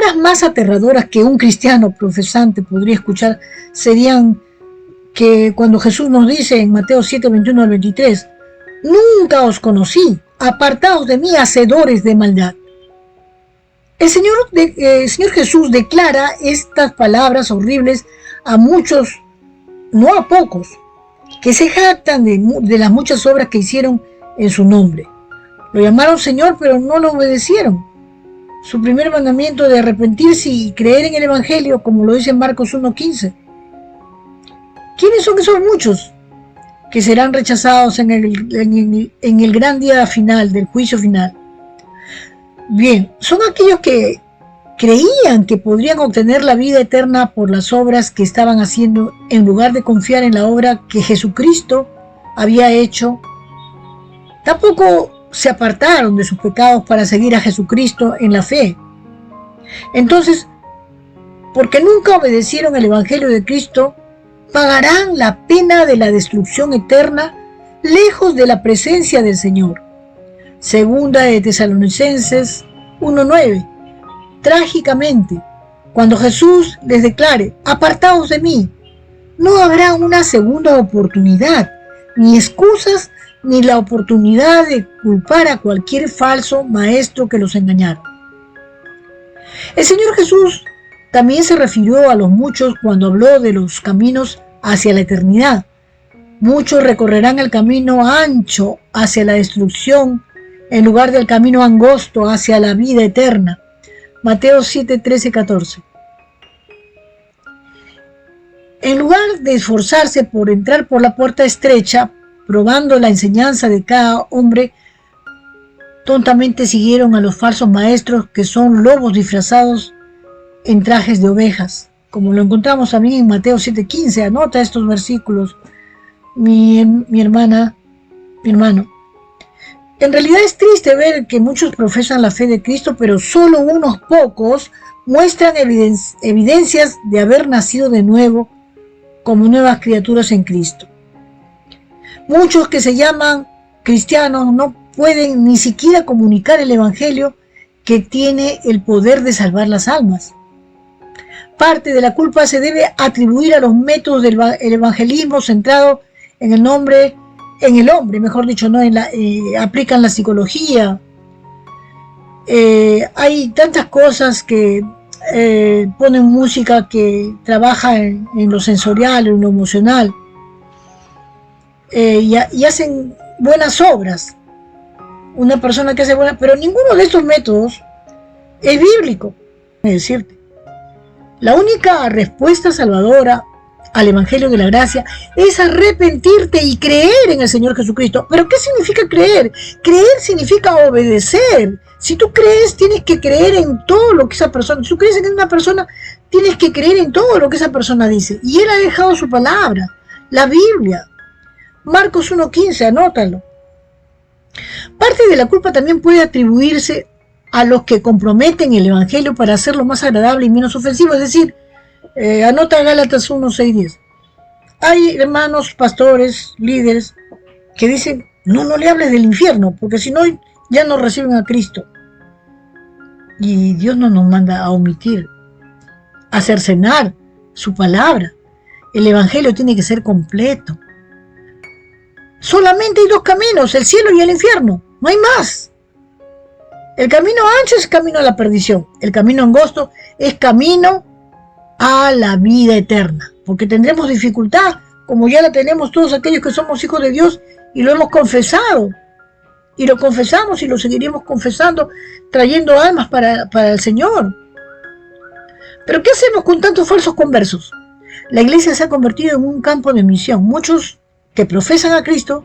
palabras más aterradoras que un cristiano profesante podría escuchar serían que cuando Jesús nos dice en Mateo 7, 21 al 23, nunca os conocí, apartaos de mí, hacedores de maldad. El Señor Jesús declara estas palabras horribles a muchos, no a pocos, que se jactan de las muchas obras que hicieron en su nombre. Lo llamaron Señor, pero no lo obedecieron. Su primer mandamiento de arrepentirse y creer en el Evangelio, como lo dice en Marcos 1:15. ¿Quiénes son esos muchos que serán rechazados en el gran día final, del juicio final? Bien, son aquellos que creían que podrían obtener la vida eterna por las obras que estaban haciendo en lugar de confiar en la obra que Jesucristo había hecho. Tampoco se apartaron de sus pecados para seguir a Jesucristo en la fe. Entonces, porque nunca obedecieron el Evangelio de Cristo, pagarán la pena de la destrucción eterna lejos de la presencia del Señor. Segunda de Tesalonicenses 1:9. Trágicamente, cuando Jesús les declare, apartaos de mí, no habrá una segunda oportunidad, ni excusas, ni la oportunidad de culpar a cualquier falso maestro que los engañara. El Señor Jesús también se refirió a los muchos cuando habló de los caminos hacia la eternidad. Muchos recorrerán el camino ancho hacia la destrucción en lugar del camino angosto hacia la vida eterna. Mateo 7, 13, 14. En lugar de esforzarse por entrar por la puerta estrecha, probando la enseñanza de cada hombre, tontamente siguieron a los falsos maestros que son lobos disfrazados en trajes de ovejas, como lo encontramos también en Mateo 7:15. Anota estos versículos, mi hermana, mi hermano. En realidad es triste ver que muchos profesan la fe de Cristo, pero solo unos pocos muestran evidencias de haber nacido de nuevo como nuevas criaturas en Cristo. Muchos que se llaman cristianos no pueden ni siquiera comunicar el Evangelio que tiene el poder de salvar las almas. Parte de la culpa se debe atribuir a los métodos del evangelismo centrado en el hombre, mejor dicho, no aplican la psicología. Hay tantas cosas que ponen música que trabaja en lo sensorial, en lo emocional, y hacen buenas obras. Una persona que hace buenas, pero ninguno de estos métodos es bíblico. Es decirte, la única respuesta salvadora al Evangelio de la Gracia es arrepentirte y creer en el Señor Jesucristo. ¿Pero qué significa creer? Creer significa obedecer. Si tú crees, tienes que creer en todo lo que esa persona... Si tú crees en una persona, tienes que creer en todo lo que esa persona dice. Y Él ha dejado su palabra, la Biblia. Marcos 1:15, anótalo. Parte de la culpa también puede atribuirse a los que comprometen el Evangelio para hacerlo más agradable y menos ofensivo. Es decir, anota Gálatas 1:6-10. Hay hermanos, pastores, líderes que dicen, no le hables del infierno, porque si no, ya no reciben a Cristo. Y Dios no nos manda a omitir, a cercenar su palabra. El Evangelio tiene que ser completo. Solamente hay dos caminos, el cielo y el infierno, no hay más. El camino ancho es camino a la perdición, el camino angosto es camino a la vida eterna, porque tendremos dificultad, como ya la tenemos todos aquellos que somos hijos de Dios y lo hemos confesado, y lo confesamos y lo seguiremos confesando, trayendo almas para el Señor. Pero ¿qué hacemos con tantos falsos conversos? La iglesia se ha convertido en un campo de misión. Muchos que profesan a Cristo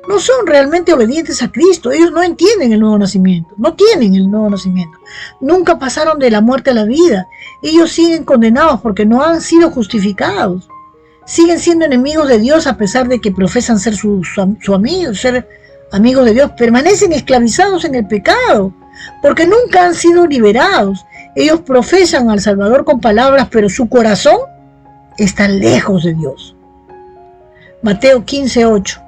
no son realmente obedientes a Cristo. Ellos no entienden el nuevo nacimiento, no tienen el nuevo nacimiento, nunca pasaron de la muerte a la vida. Ellos siguen condenados porque no han sido justificados, siguen siendo enemigos de Dios a pesar de que profesan ser su amigo, ser amigos de Dios. Permanecen esclavizados en el pecado porque nunca han sido liberados. Ellos profesan al Salvador con palabras, pero su corazón está lejos de Dios. Mateo 15:8.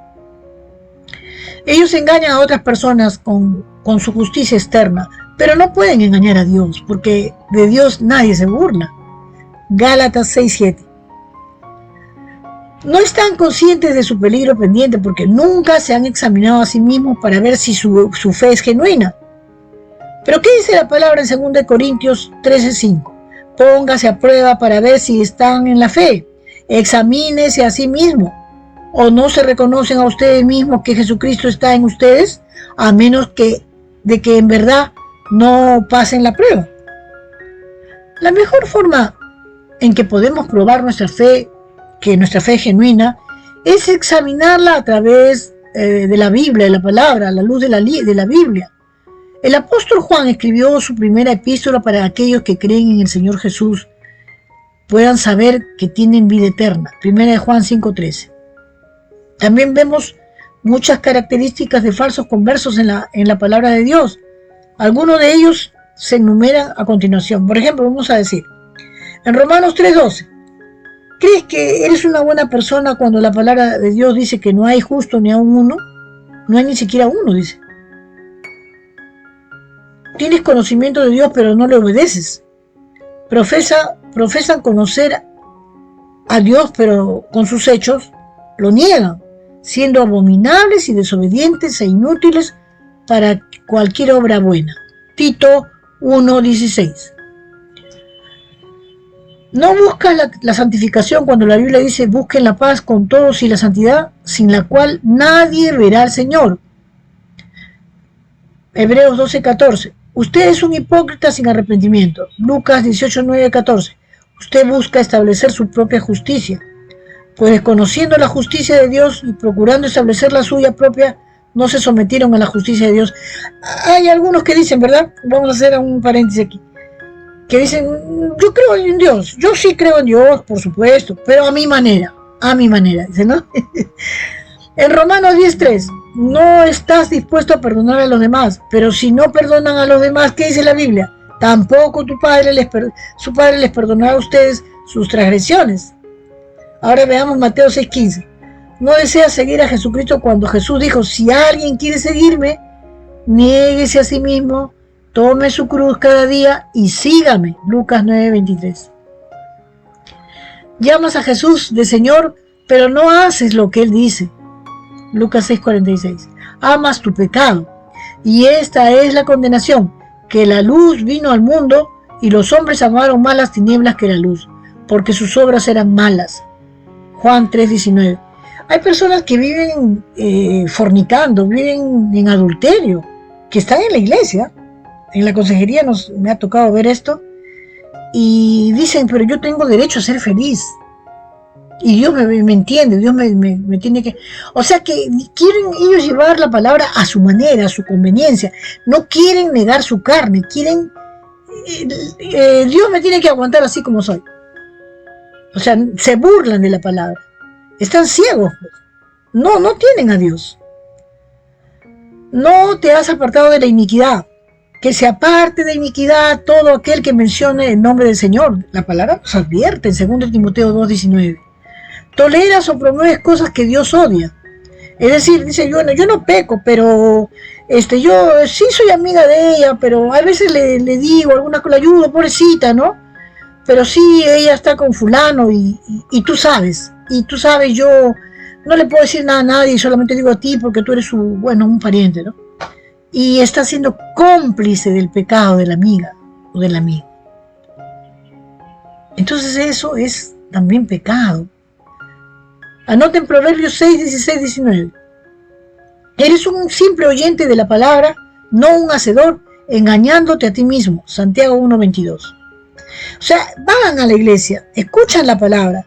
Ellos engañan a otras personas con su justicia externa, pero no pueden engañar a Dios, porque de Dios nadie se burla. Gálatas 6:7. No están conscientes de su peligro pendiente porque nunca se han examinado a sí mismos para ver si su fe es genuina. Pero ¿qué dice la palabra en 2 Corintios 13:5? Póngase a prueba para ver si están en la fe. Examínese a sí mismo. ¿O no se reconocen a ustedes mismos que Jesucristo está en ustedes? A menos de que en verdad no pasen la prueba. La mejor forma en que podemos probar nuestra fe, que nuestra fe es genuina, es examinarla a través de la Biblia, de la palabra, a la luz de la Biblia. El apóstol Juan escribió su primera epístola para aquellos que creen en el Señor Jesús puedan saber que tienen vida eterna. Primera de Juan 5:13. También vemos muchas características de falsos conversos en la palabra de Dios. Algunos de ellos se enumeran a continuación. Por ejemplo, vamos a decir, en Romanos 3:12, ¿crees que eres una buena persona cuando la palabra de Dios dice que no hay justo ni aun uno? No hay ni siquiera uno, dice. Tienes conocimiento de Dios, pero no le obedeces. Profesan conocer a Dios, pero con sus hechos lo niegan, siendo abominables y desobedientes e inútiles para cualquier obra buena. Tito 1:16. No buscas la santificación cuando la Biblia dice busquen la paz con todos y la santidad, sin la cual nadie verá al Señor. Hebreos 12:14. Usted es un hipócrita sin arrepentimiento. Lucas 18:9-14. Usted busca establecer su propia justicia, pues desconociendo la justicia de Dios y procurando establecer la suya propia, no se sometieron a la justicia de Dios. Hay algunos que dicen, ¿verdad? Vamos a hacer un paréntesis aquí. Que dicen, yo creo en Dios. Yo sí creo en Dios, por supuesto, pero a mi manera, dicen, ¿no? En Romanos 10:3, no estás dispuesto a perdonar a los demás, pero si no perdonan a los demás, ¿qué dice la Biblia? Tampoco su padre les perdonará a ustedes sus transgresiones. Ahora veamos Mateo 6:15. No deseas seguir a Jesucristo cuando Jesús dijo, si alguien quiere seguirme, niéguese a sí mismo, tome su cruz cada día y sígame. Lucas 9:23. Llamas a Jesús de Señor, pero no haces lo que Él dice. Lucas 6:46. Amas tu pecado, y esta es la condenación, que la luz vino al mundo, y los hombres amaron más las tinieblas que la luz, porque sus obras eran malas. Juan 3:19. Hay personas que viven fornicando, viven en adulterio, que están en la iglesia. En la consejería me ha tocado ver esto, y dicen, pero yo tengo derecho a ser feliz. Y Dios me entiende, Dios me tiene que... O sea que quieren ellos llevar la palabra a su manera, a su conveniencia. No quieren negar su carne, quieren... Dios me tiene que aguantar así como soy. O sea, se burlan de la palabra. Están ciegos. No tienen a Dios. No te has apartado de la iniquidad. Que se aparte de iniquidad todo aquel que mencione el nombre del Señor. La palabra nos advierte en 2 Timoteo 2:19. Toleras o promueves cosas que Dios odia. Es decir, dice, yo no peco, pero yo sí soy amiga de ella, pero a veces le digo alguna cosa, le ayudo, pobrecita, ¿no? Pero sí, ella está con fulano y tú sabes, yo no le puedo decir nada a nadie, solamente digo a ti porque tú eres un pariente, ¿no? Y está siendo cómplice del pecado de la amiga o del amigo. Entonces eso es también pecado. Anoten Proverbios 6, 16, 19. Eres un simple oyente de la palabra, no un hacedor, engañándote a ti mismo. Santiago 1:22. O sea, van a la iglesia, escuchan la palabra,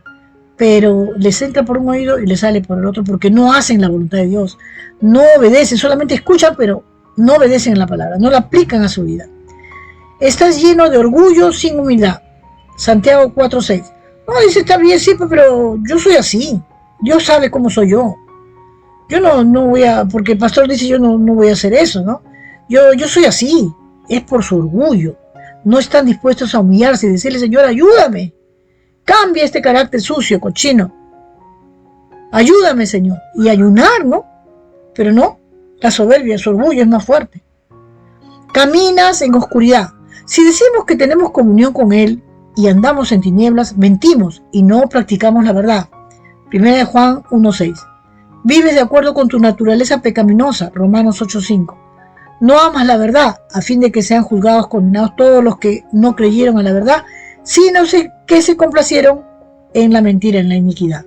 pero les entra por un oído y les sale por el otro porque no hacen la voluntad de Dios. No obedecen, solamente escuchan, pero no obedecen a la palabra, no la aplican a su vida. Estás lleno de orgullo sin humildad. Santiago 4:6. No, dice, está bien, sí, pero yo soy así. Dios sabe cómo soy yo. Yo no voy a, porque el pastor dice yo no voy a hacer eso, ¿no? Yo soy así. Es por su orgullo. No están dispuestos a humillarse y decirle, Señor, ayúdame. Cambia este carácter sucio, cochino. Ayúdame, Señor. Y ayunar, ¿no? Pero no, la soberbia, su orgullo es más fuerte. caminas en oscuridad. Si decimos que tenemos comunión con Él y andamos en tinieblas, mentimos y no practicamos la verdad. 1 Juan 1:6. Vives de acuerdo con tu naturaleza pecaminosa. Romanos 8:5. No amas la verdad, a fin de que sean juzgados, condenados todos los que no creyeron a la verdad, sino que se complacieron en la mentira, en la iniquidad.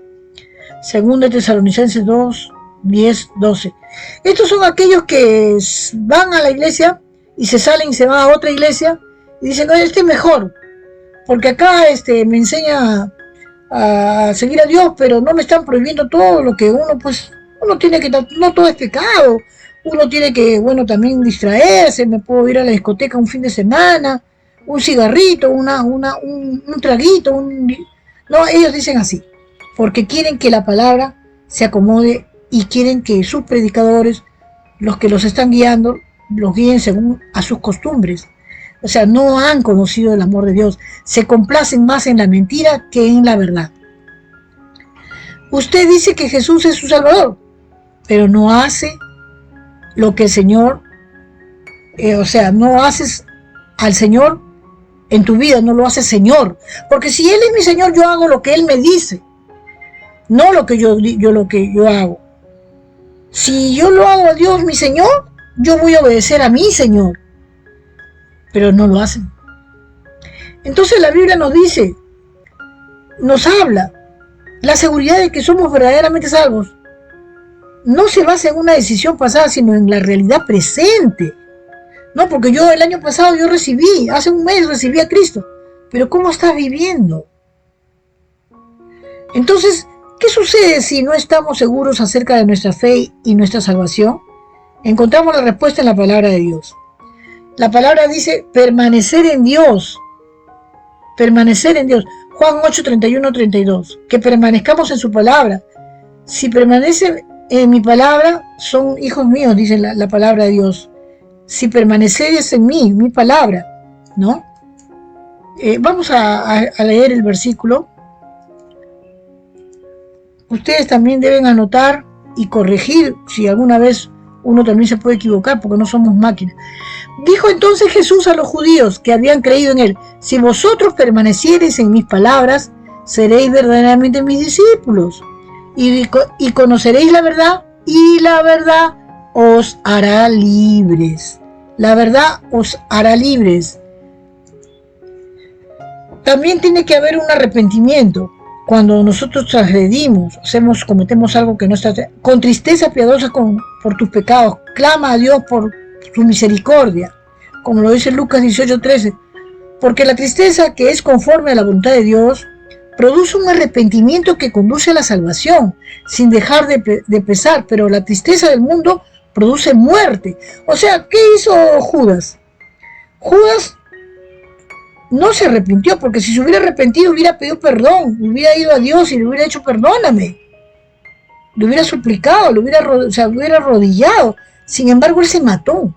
2 Tesalonicenses 2:10-12. Estos son aquellos que van a la iglesia y se salen y se van a otra iglesia y dicen, oye, este es mejor, porque acá me enseña a seguir a Dios, pero no me están prohibiendo todo lo que uno tiene que, no todo es pecado, uno tiene que, también distraerse, me puedo ir a la discoteca un fin de semana, un cigarrito, un traguito, no, ellos dicen así, porque quieren que la palabra se acomode y quieren que sus predicadores, los que los están guiando, los guíen según a sus costumbres. O sea, no han conocido el amor de Dios. Se complacen más en la mentira que en la verdad. Usted dice que Jesús es su Salvador, pero no hace lo que el Señor, no haces al Señor en tu vida, no lo haces Señor. Porque si Él es mi Señor, yo hago lo que Él me dice, no lo que yo hago. Si yo lo hago a Dios mi Señor, yo voy a obedecer a mi Señor. Pero no lo hacen. Entonces la Biblia nos habla, la seguridad de que somos verdaderamente salvos no se basa en una decisión pasada, sino en la realidad presente. No, porque yo el año pasado hace un mes recibí a Cristo, pero ¿cómo estás viviendo? Entonces, ¿qué sucede si no estamos seguros acerca de nuestra fe y nuestra salvación? Encontramos la respuesta en la palabra de Dios. La palabra dice permanecer en Dios. Permanecer en Dios. Juan 8:31-32. Que permanezcamos en su palabra. Si permanecen en mi palabra, son hijos míos, dice la palabra de Dios. Si permaneceres en mí, mi palabra, ¿no? Vamos a leer el versículo. Ustedes también deben anotar y corregir si alguna vez uno también se puede equivocar, porque no somos máquinas. Dijo entonces Jesús a los judíos que habían creído en Él: si vosotros permaneciereis en mis palabras, seréis verdaderamente mis discípulos, y conoceréis la verdad, y la verdad os hará libres. La verdad os hará libres. También tiene que haber un arrepentimiento. Cuando nosotros transgredimos, cometemos algo que no está, con tristeza piadosa por tus pecados, clama a Dios por su misericordia, como lo dice Lucas 18:13, porque la tristeza, que es conforme a la voluntad de Dios, produce un arrepentimiento que conduce a la salvación, sin dejar de pesar, pero la tristeza del mundo produce muerte. O sea, ¿qué hizo Judas? Judas no se arrepintió, porque si se hubiera arrepentido, hubiera pedido perdón, hubiera ido a Dios y le hubiera dicho perdóname, le hubiera suplicado, hubiera arrodillado. Sin embargo, él se mató,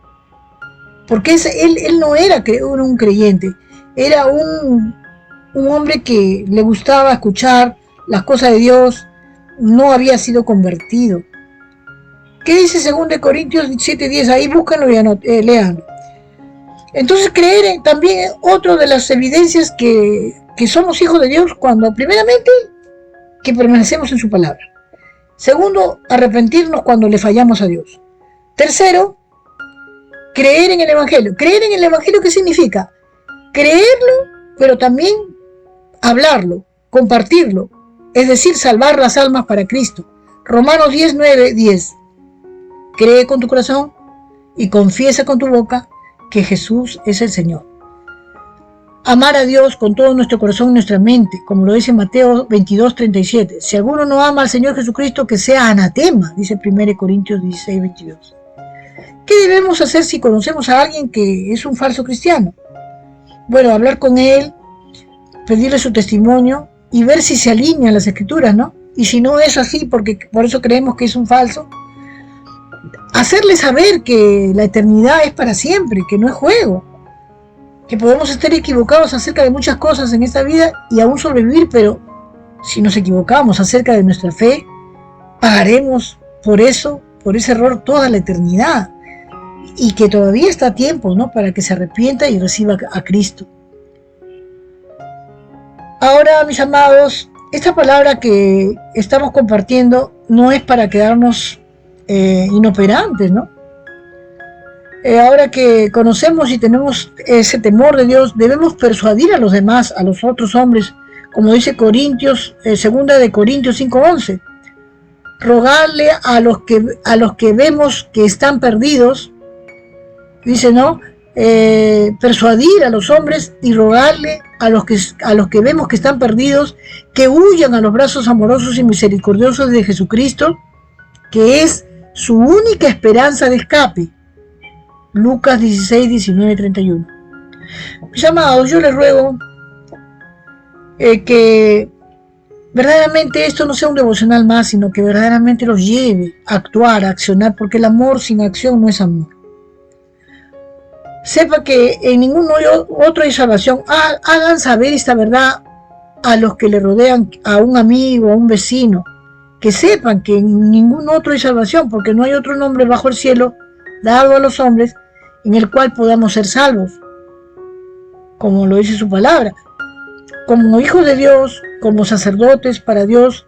porque él no era un creyente, era un hombre que le gustaba escuchar las cosas de Dios, no había sido convertido. ¿Qué dice 2 Corintios 7:10? Ahí búscanlo y leanlo. Entonces creer también es otra de las evidencias que somos hijos de Dios, cuando primeramente que permanecemos en su palabra. Segundo, arrepentirnos cuando le fallamos a Dios. Tercero, creer en el Evangelio. ¿Creer en el Evangelio qué significa? Creerlo, pero también hablarlo, compartirlo, es decir, salvar las almas para Cristo. Romanos 10:9-10. Cree con tu corazón y confiesa con tu boca que Jesús es el Señor. Amar a Dios con todo nuestro corazón y nuestra mente, como lo dice Mateo 22:37. Si alguno no ama al Señor Jesucristo, que sea anatema, dice 1 Corintios 16:22. ¿Qué debemos hacer si conocemos a alguien que es un falso cristiano? Bueno, hablar con él, pedirle su testimonio y ver si se alinean las escrituras, ¿no? Y si no es así, porque por eso creemos que es un falso, hacerle saber que la eternidad es para siempre, que no es juego, que podemos estar equivocados acerca de muchas cosas en esta vida y aún sobrevivir, pero si nos equivocamos acerca de nuestra fe, pagaremos por ese error toda la eternidad. y que todavía está a tiempo, ¿no?, para que se arrepienta y reciba a Cristo. Ahora, mis amados, esta palabra que estamos compartiendo no es para quedarnos inoperantes, ¿no? Ahora que conocemos y tenemos ese temor de Dios, debemos persuadir a los demás, a los otros hombres, como dice Corintios, 2 de Corintios 5:11. Rogarle a los que vemos que están perdidos, dice, ¿no? Persuadir a los hombres y rogarle a los que vemos que están perdidos, que huyan a los brazos amorosos y misericordiosos de Jesucristo, que es su única esperanza de escape. Lucas 16, 19, 31. Mis amados, yo les ruego que verdaderamente esto no sea un devocional más, sino que verdaderamente los lleve a actuar, a accionar, porque el amor sin acción no es amor. Sepa que en ningún otro hay salvación. Hagan saber esta verdad a los que le rodean, a un amigo, a un vecino, que sepan que en ningún otro hay salvación, porque no hay otro nombre bajo el cielo dado a los hombres en el cual podamos ser salvos, como lo dice su palabra. Como hijos de Dios, como sacerdotes para Dios,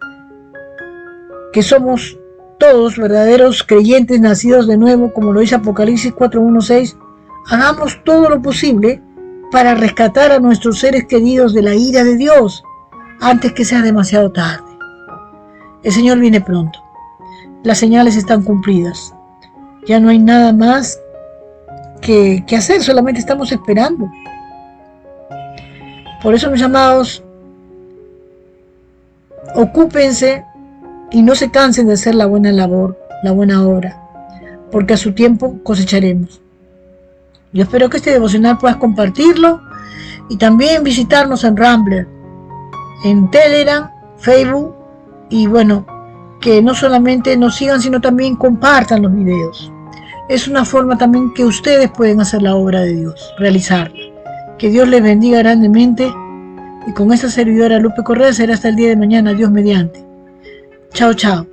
que somos todos verdaderos creyentes nacidos de nuevo, como lo dice Apocalipsis 4:1-6, hagamos todo lo posible para rescatar a nuestros seres queridos de la ira de Dios antes que sea demasiado tarde. El Señor viene pronto. Las señales están cumplidas. Ya no hay nada más que hacer, solamente estamos esperando. Por eso, mis amados, ocúpense y no se cansen de hacer la buena labor, la buena obra, porque a su tiempo cosecharemos. Yo espero que este devocional puedas compartirlo y también visitarnos en Rumble, en Telegram, Facebook, y bueno, que no solamente nos sigan, sino también compartan los videos. Es una forma también que ustedes pueden hacer la obra de Dios, realizarla. Que Dios les bendiga grandemente, y con esta servidora Lupe Correa será hasta el día de mañana, Dios mediante. Chao, chao.